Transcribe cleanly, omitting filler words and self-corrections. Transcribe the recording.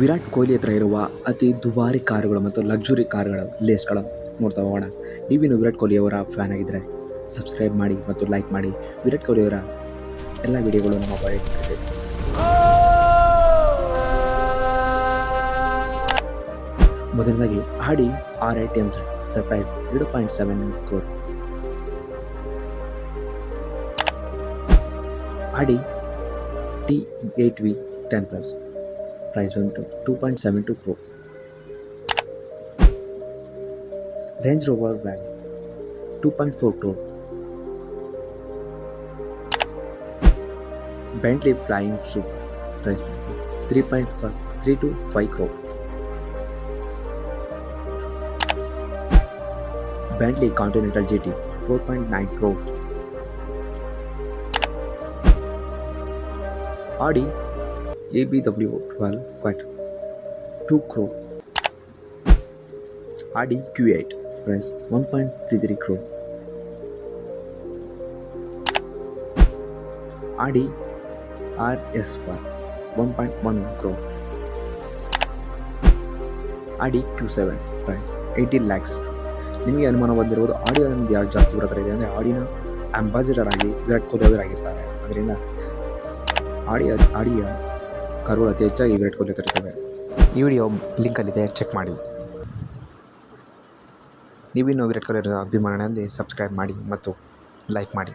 ವಿರಾಟ್ ಕೊಹ್ಲಿ ಹತ್ರ ಇರುವ ಅತಿ ದುಬಾರಿ ಕಾರುಗಳು ಮತ್ತು ಲಕ್ಸುರಿ ಕಾರುಗಳ ಲಿಸ್ಟ್ಗಳು ನೋಡ್ತಾ ಹೋಗೋಣ. ನೀವೇನು ವಿರಾಟ್ ಕೊಹ್ಲಿಯವರ ಫ್ಯಾನ್ ಆಗಿದ್ದರೆ ಸಬ್ಸ್ಕ್ರೈಬ್ ಮಾಡಿ ಮತ್ತು ಲೈಕ್ ಮಾಡಿ. ವಿರಾಟ್ ಕೊಹ್ಲಿಯವರ ಎಲ್ಲ ವಿಡಿಯೋಗಳು ನಮ್ಮ ಬಯಲಿದೆ. ಮೊದಲನೇದಾಗಿ ಆಡಿ R8 MZ, the price 2.7 crore. ಆಡಿ T8V 10+, price went to 2.72 crore. Range Rover Wagon 2.4 crore. Bentley Flying Super, price 3 to 5 crore. Bentley Continental GT 4.9 crore. Audi ABW12 quite 2 crore. Audi Q8, price 1.33 crore. Audi RS4 1.1 crore. Audi Q7, price 18 lakhs. ನಿಮಗೆ ಅನುಮಾನ ಬಂದಿರ್ಬೋದು ಆಡಿ ಅನ್ನೋದು ಯಾಕೆ ಜಾಸ್ತಿ ಬರತ್ತರ ಇದೆ ಅಂದರೆ ಆಡಿನ ಅಂಬಾಸಿಡರ್ ಆಗಿ ವಿರಾಟ್ ಕೊಹ್ಲಿ ಅವರಾಗಿರ್ತಾರೆ. ಅದರಿಂದ ಆಡಿಯ ಕಾರುಗಳು ಅತಿ ಹೆಚ್ಚಾಗಿ ವಿರಾಟ್ ಕೊಹ್ಲಿ ತರುತ್ತವೆ. ಈ ವಿಡಿಯೋ ಲಿಂಕಲ್ಲಿದೆ, ಚೆಕ್ ಮಾಡಿ. ನೀವಿನ್ನೂ ವಿರಾಟ್ ಕೊಹ್ಲಿ ಅಭಿಮಾನಿಗಳಲ್ಲಿ ಸಬ್ಸ್ಕ್ರೈಬ್ ಮಾಡಿ ಮತ್ತು ಲೈಕ್ ಮಾಡಿ.